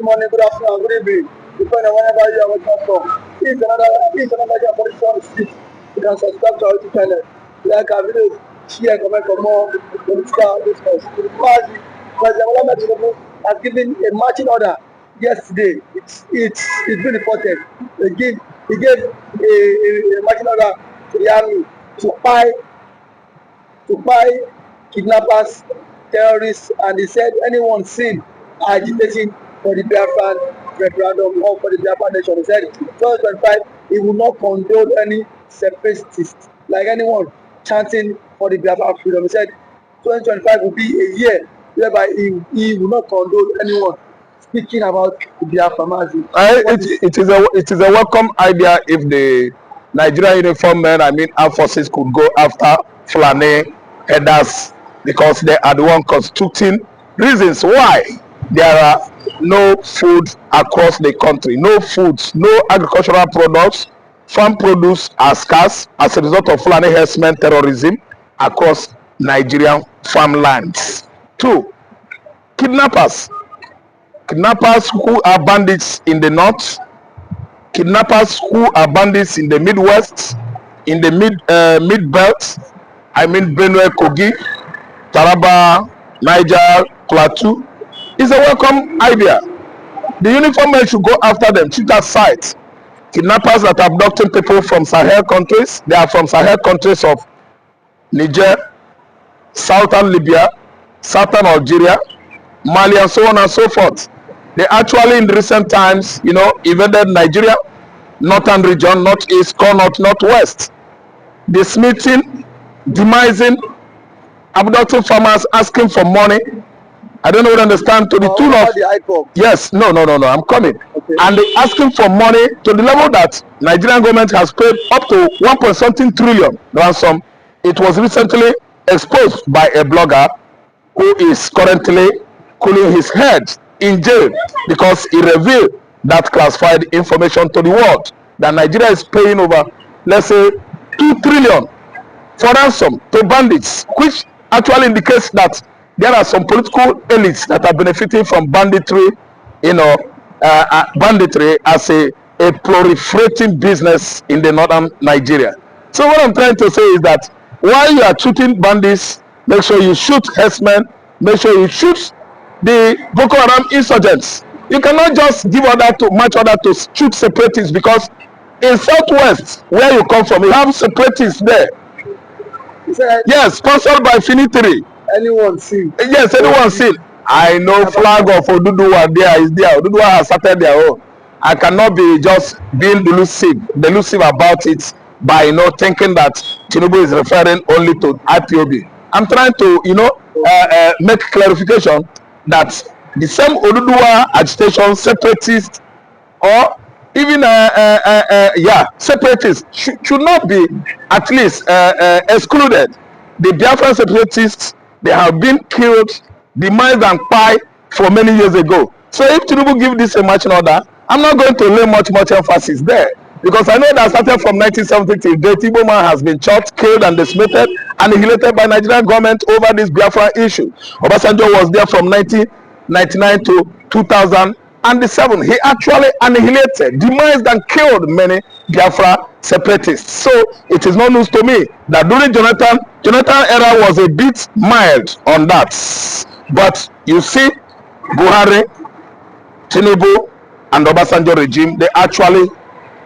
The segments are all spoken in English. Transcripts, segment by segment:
good morning, good afternoon, good evening. Depending on whenever you are watching from. It's another political. You can subscribe to our YouTube channel. Like our videos, share, comment for more political discourse. President Tinubu has given a marching order yesterday. It's been reported. He gave a marching order to the army to buy kidnappers, terrorists, and he said anyone seen agitating for the Biafran referendum or for the Biafran nation. He said 2025 he will not condone any separatists like anyone chanting for the Biafran freedom. He said 2025 will be a year whereby he will not condone anyone speaking about the Biafra. It is a welcome idea if the Nigerian uniform men, armed forces, could go after Fulani headers, because they are the one constituting reasons why there are no food across the country, no foods, no agricultural products, farm produce are scarce as a result of Fulani herdsmen terrorism across Nigerian farmlands. 2, kidnappers who are bandits in the north, kidnappers who are bandits in the Midwest, in the mid belt, Benue, Kogi, Taraba, Niger, Plateau, is a welcome idea. The uniform men should go after them, shoot at sight. Kidnappers that are abducting people from Sahel countries, they are from Sahel countries of Niger, southern Libya, southern Algeria, Mali, and so on and so forth. They actually in recent times, invaded Nigeria, northern region, northeast, north, northwest, dismissing, demising, abducting farmers, asking for money. I don't know what I understand to the tune of yes, no, I'm coming. Okay. And they asking for money to the level that Nigerian government has paid up to 1.something trillion ransom. It was recently exposed by a blogger who is currently cooling his head in jail because he revealed that classified information to the world that Nigeria is paying over, let's say, 2 trillion for ransom to bandits, which actually indicates that there are some political elites that are benefiting from banditry, banditry as a proliferating business in the northern Nigeria. So what I'm trying to say is that while you are shooting bandits, make sure you shoot herdsmen, make sure you shoot the Boko Haram insurgents. You cannot just give much order to shoot separatists, because in southwest where you come from, you have separatists there. Yes, sponsored by Finitiri. Anyone seen? Yes, anyone seen. I know flag of Oduduwa there is there. Oduduwa has started their own. I cannot be just being delusive about it by thinking that Tinubu is referring only to IPOB. I'm trying to make clarification that the same Oduduwa agitation, separatists, or even separatists should not be at least excluded. The Biafran separatists, they have been killed, demised and pie for many years ago. So if Tinubu give this a marching order, I'm not going to lay much emphasis there, because I know that started from 1970 till date, Igbo man has been shot, killed, and decimated, annihilated by Nigerian government over this Biafra issue. Obasanjo was there from 1999 to 2007. He actually annihilated, demised, and killed many Biafra separatists. So it is no news to me that during Jonathan era was a bit mild on that. But you see, Buhari, Tinubu, and Obasanjo regime, they actually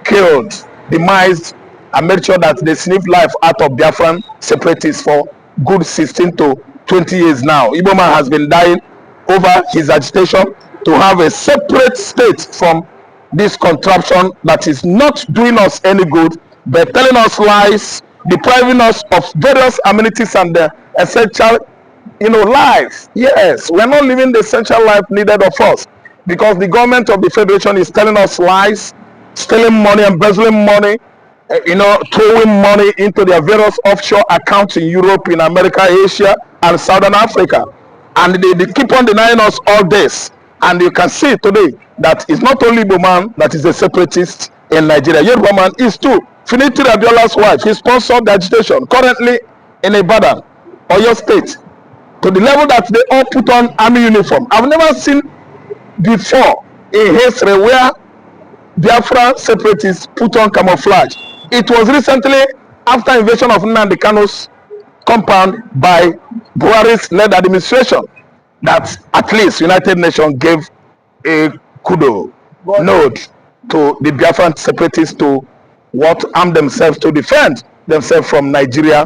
killed, demised, and made sure that they sniffed life out of Biafran separatists for good 16 to 20 years now. Igbo man has been dying over his agitation to have a separate state from this contraption that is not doing us any good, but telling us lies, depriving us of various amenities and the essential life. Yes, we're not living the essential life needed of us, because the government of the federation is telling us lies, stealing money, embezzling money, throwing money into their various offshore accounts in Europe, in America, Asia, and Southern Africa. And they keep on denying us all this. And you can see today that it's not only Igbo man that is a separatist in Nigeria. Yoruba man is too. Finitiri Abiola's wife, he sponsored the agitation currently in Ibadan, Oyo State, to the level that they all put on army uniform. I've never seen before in history where Biafra separatists put on camouflage. It was recently after invasion of nnamdikanu's compound by Buhari's led administration that at least United Nations gave a kudo nod to the Biafran separatists to what arm themselves to defend themselves from Nigeria,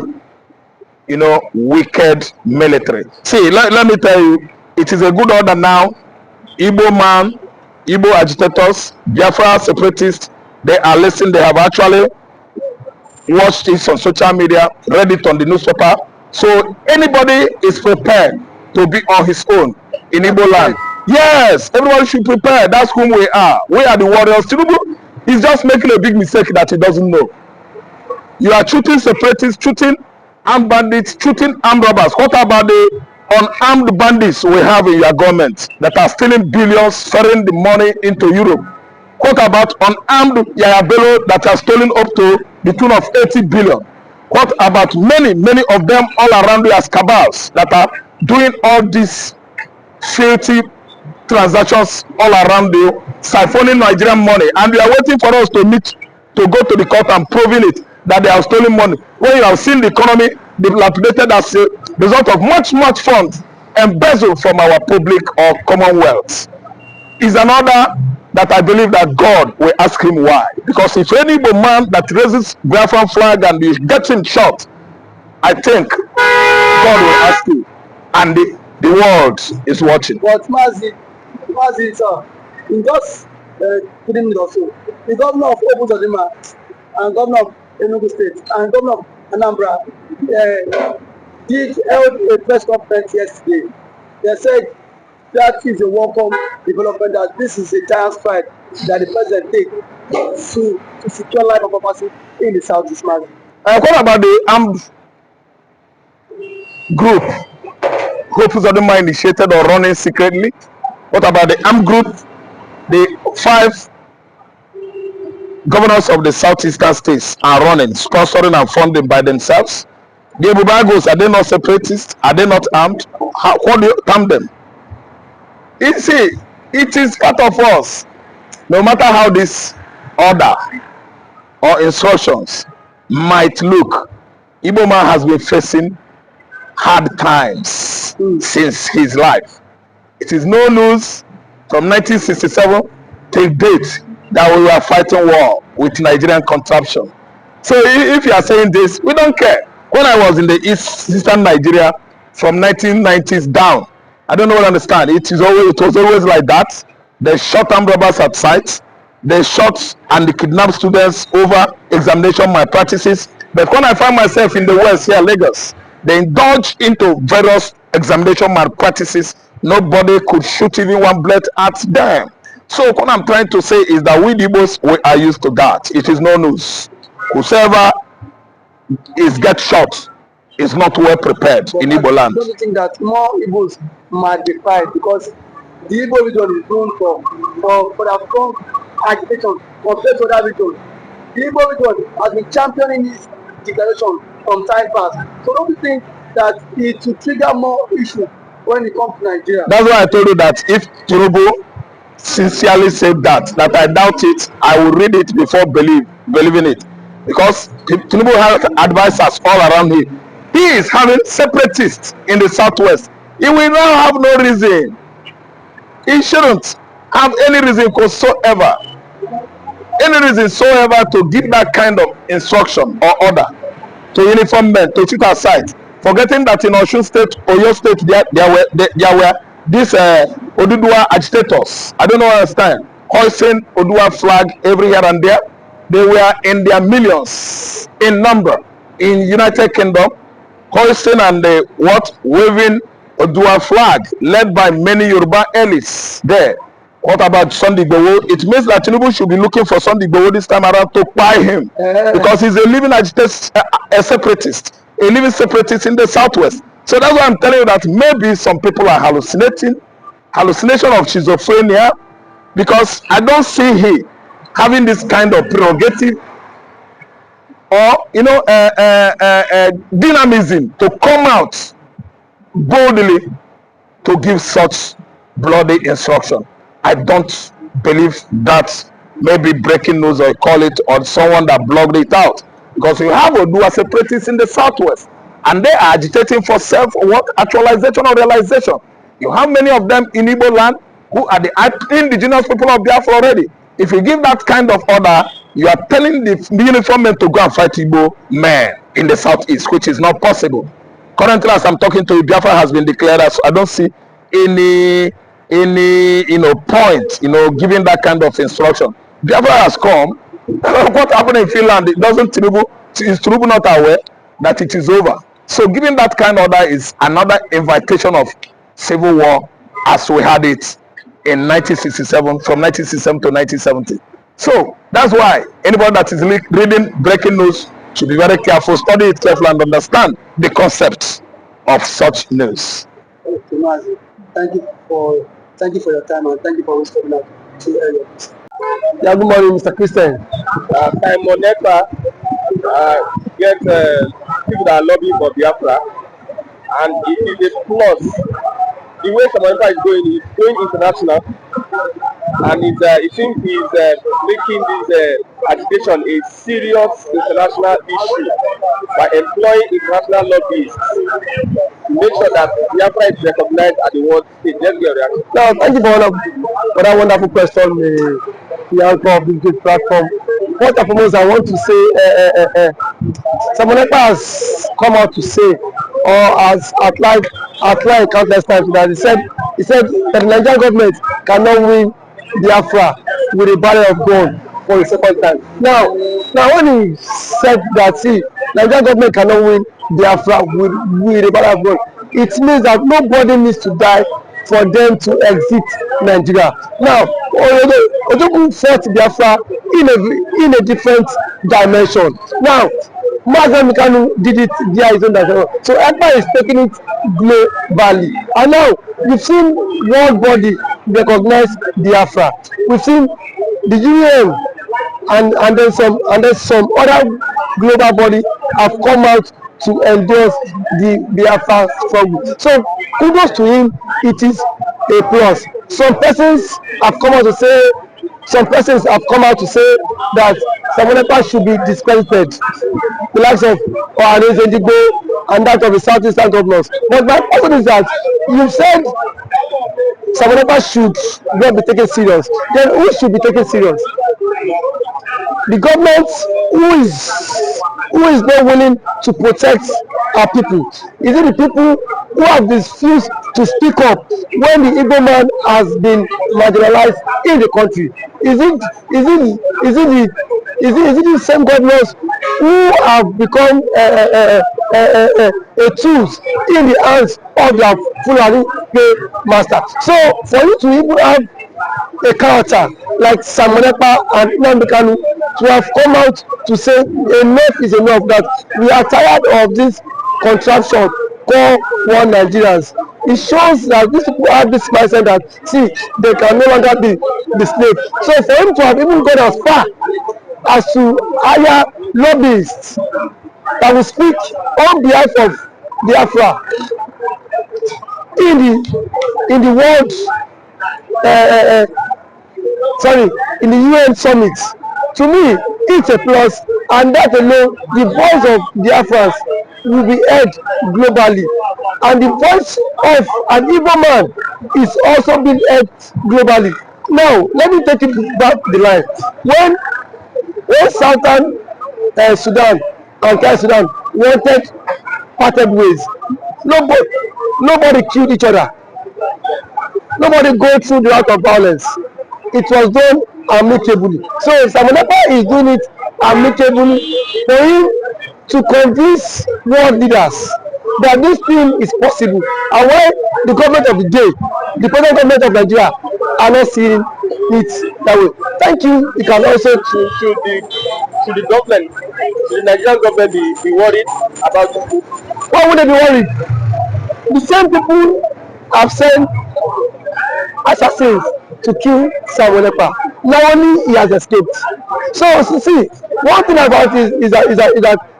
wicked military. See, let me tell you, it is a good order now. Igbo man, Igbo agitators, Biafra separatists, they are listening. They have actually watched this on social media, read it on the newspaper. So anybody is prepared to be on his own in Igbo land. Yes, everyone should prepare. That's whom we are. We are the warriors. Tinubu is just making a big mistake that he doesn't know. You are shooting separatists, shooting armed bandits, shooting armed robbers. What about the unarmed bandits we have in your government that are stealing billions, ferrying the money into Europe? What about unarmed Yayabelo that are stealing up to the tune of 80 billion? What about many of them all around you as cabals that are doing all these filthy transactions all around you, siphoning Nigerian money, and you are waiting for us to go to the court and proving it that they are stealing money when you have seen the economy dilapidated as a result of much funds embezzled from our public or commonwealth. Is another that I believe that God will ask him why. Because if any man that raises Biafran flag and is getting shot, I think God will ask you, and the world is watching. But Mazi, sir, in just 3 minutes or so, the governor of Uzodima and governor of Enugu State and governor of Anambra held a press conference yesterday. They said that is a welcome development, that this is a giant fight that the president take to secure life and property in the southeast market. What about the armed group Hope Uzodima initiated or running secretly? What about the armed group, the 5 governors of the southeastern states are running, sponsoring and funding by themselves? The Ebubagos, are they not separatists? Are they not armed? What do you term them? You see, it is part of us. No matter how this order or instructions might look, Igbo man has been facing hard times since his life. It is no news from 1967 till date that we were fighting war with Nigerian contraption. So if you are saying this, we don't care. When I was in the eastern Nigeria from 1990s down, I don't know what I understand. It was always like that. They shot armed robbers at sites. They shot and they kidnapped students over examination malpractices. But when I find myself in the West here, Lagos, they indulge into various examination malpractices. Nobody could shoot even one bullet at them. So what I'm trying to say is that we Igbos, we are used to that. It is no news. Whoever get shot is not well prepared in Igbo land. Don't you think that more Igbos might be fired because the Igbo region is known for their strong agitation compared to other regions? The Igbo region has been championing this declaration from time past. So don't you think that it will trigger more issues when it comes to Nigeria? That's why I told you that if Tinubu sincerely said that I doubt it, I will read it before believing it. Because Tinubu has advisors all around him. He is having separatists in the southwest. He will not have no reason. He shouldn't have any reason whatsoever. Any reason soever to give that kind of instruction or order to uniform men to sit aside. Forgetting that in Osun State, Oyo State, there were these Odudua agitators. I don't know understand. Hoisting Odua flag every here and there. They were in their millions in number in United Kingdom, hoisting and waving Odua flag, led by many Yoruba elites there. What about Sunday Igboho? It means that Tinubu should be looking for Sunday Igboho this time around to buy him, because he's a living a separatist, a living separatist in the southwest. So that's why I'm telling you that maybe some people are hallucination of schizophrenia, because I don't see him having this kind of prerogative or dynamism to come out boldly to give such bloody instruction. I don't believe that maybe breaking news or call it, or someone that blogged it out. Because you have Odua separatists in the southwest, and they are agitating for self what actualization or realization. You have many of them in Igbo land who are the indigenous people of Biafra already. If you give that kind of order, you are telling the uniform men to go and fight Igbo men in the southeast, which is not possible. Currently, as I'm talking to you, Biafra has been declared, as I don't see any point giving that kind of instruction. Biafra has come. What happened in Finland? It doesn't Tinubu, is Tinubu not aware that it is over? So giving that kind of order is another invitation of civil war as we had it in 1967, from 1967 to 1970. So that's why anybody that is reading breaking news should be very careful, study it carefully, and understand the concepts of such news. Okay, Mazi. Thank you for your time, and thank you for always coming out to areas. Yeah, good morning, Mr. Christian. Time Monepa get people that are lobbying for Biafra, and it is a plus. The way Monepa is going international, and it seems he's making this agitation a serious international issue by employing international lobbyists to make sure that Biafra is recognized at the world stage. Let's get a reaction. Now, thank you for that wonderful question, the anchor of this great platform. First and foremost, I want to say, Monepa has come out to say, or has outlined countless times that he said that the Nigerian government cannot win Biafra with a barrel of gun for the second time. Now when he said that, see, Nigerian government cannot win Biafra with a barrel of gun, it means that nobody needs to die for them to exit Nigeria. Now, Ojoku fought Biafra in a different dimension. Now, nnamdikanu did it via his own dimension. So ECPA is taking it globally. And now, we've seen world body recognize Biafra. We've seen the UN and then some other global body have come out to endorse the Biafra struggle. So kudos to him, it is a plus. Some persons have come out to say that Monepa should be discredited, the likes of Ohanes and that of the southeastern governors. But my question is that you said Monepa should not be taken serious. Then who should be taken serious? The government who is not willing to protect our people? Is it the people who have refused to speak up when the Igbo man has been marginalized in the country? Is it the same governors who have become a tools in the hands of their Fulani master? So for you to even have a character like Monepa and nnamdikanu to have come out to say enough is enough, that we are tired of this contraption called one Nigerians. It shows that these people have this mindset that, see, they can no longer be the slave. So for him to have even gone as far as to hire lobbyists that will speak on behalf of Biafra in the world in the UN summit, to me it's a plus, and that alone, the voice of Biafrans will be heard globally, and the voice of an Igbo man is also being heard globally. Now let me take it back the line. When Southern Sudan and South Sudan wanted parted ways, nobody killed each other. Nobody go through the route of violence. It was done amicably. So Monepa is doing it amicably for him to convince world leaders that this thing is possible, and why the government of the day, the present government of Nigeria, are not seeing it that way. Thank you. You can also should the government, should the Nigerian government be worried about people? Why would they be worried? The same people have sent assassins to kill Monepa. Now only he has escaped. So see, one thing about it is that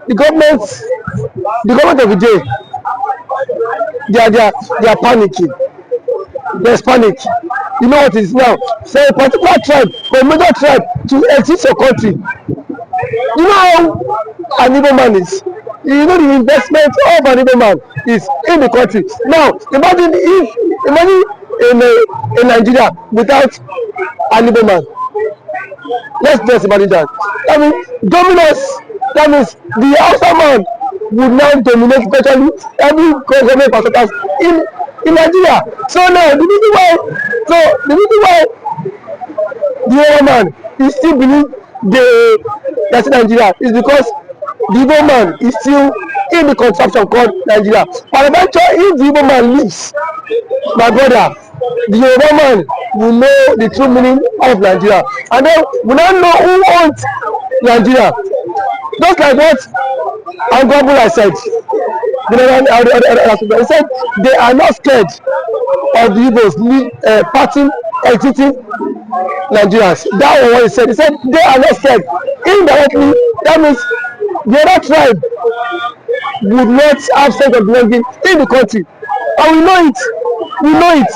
the government of the day, they are panicking. There's panic. You know what it is now. For a particular tribe, for a major tribe to exit your country, you know how an Igbo man is. You know the investment of an Igbo man is in the country. Now imagine in Nigeria without an Igbo man. Let's just imagine that. That means dominance. That means the Hausa man would now dominate virtually every government percentage in Nigeria. So now the reason why the Igbo man is still believe that's in Nigeria is because the Igbo man is still in the contraption called Nigeria. And eventually, if the Igbo man leaves, my brother, the Yoruba man will know the true meaning of Nigeria, and then we now know who owns Nigeria. Just like what Angwabula I said, he said they are not scared of the Igbos parting, exiting Nigerians. That was what he said. He said they are not scared. Indirectly, that means the other tribe would not have sense of belonging in the country. And we know it. We know it.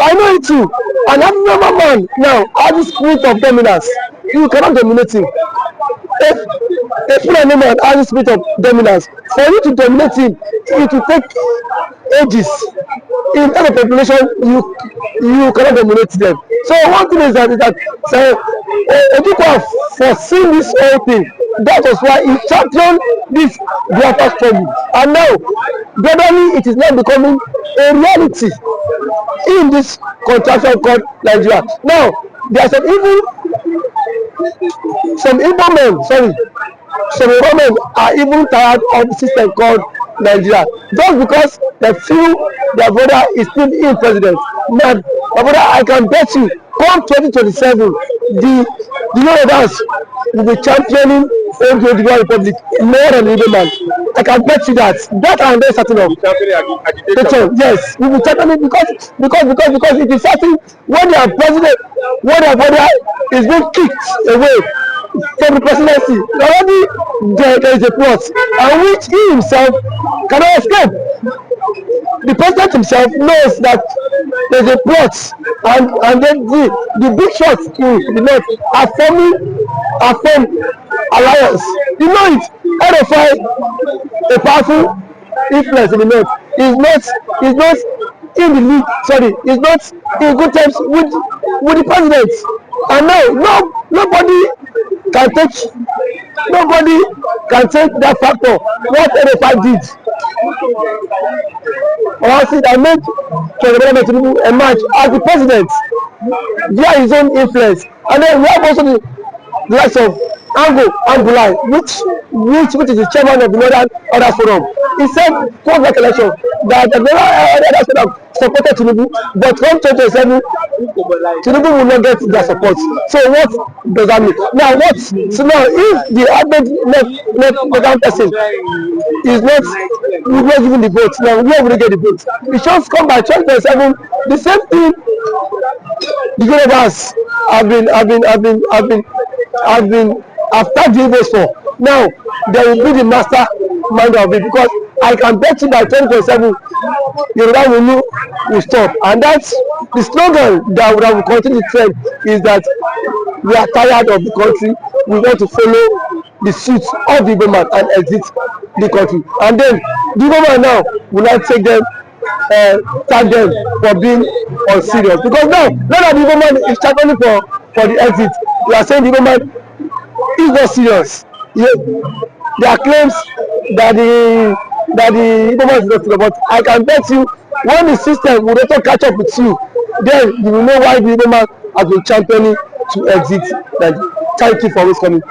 I know it too. An African man now has the spirit of dominance. You cannot dominate him. If a Fulani man has the spirit of dominance, for you to dominate him, it will take ages. In any population, you cannot dominate them. So one thing is that people have foreseen this whole thing. That was why he championed this Biafra struggle. And now, gradually, it is now becoming a reality in this contraction called Nigeria. Now, there are some Igbo men are even tired of the system called Nigeria, just because they feel their brother is still in president. My brother, I can bet you, come 2027, the Yorubas will be championing Uzodima Republic more than the Igbo man. I can bet you that. That I am very certain of. Yes, we will championing because it is certain when their president, when their brother is being kicked away from the presidency, already there is a plot, and which he himself cannot escape. The president himself knows that there is a plot, and then the big shots in the north are forming alliance. You know it. RFI, a powerful influence in the north, is not in the league. Sorry, is not in good terms with the president. And now nobody can take that factor. What RFI did, or see that made President Tinubu emerge as the president via his own influence. And then we have also the likes of Angulai, which is the chairman of the Northern Order Forum. He said, post election, that the Northern Order Forum supported Tinubu, but from 2027, Tinubu will not get their support. So what does that mean? Now so now if the average left person is not giving the vote, now where will they get the vote? It should come by 2027. The same thing the Yorubas have tagged the Igbos for. Now they will be the master mind of it, because I can bet you by 2027 Yoruba will stop. And that's the slogan that will continue the trend, is that we are tired of the country, we want to follow the suit of the Igbo man and exit the country. And then the Igbo man now will not take them, tag them for being unserious, because now that the Igbo man is championing for the exit, we are saying the Igbo man is not serious. Yeah. There are claims that the Igbo man is not serious, but I can bet you, when the system will also catch up with you, then you will know why the Igbo man has been championing to exit. Thank you for always coming.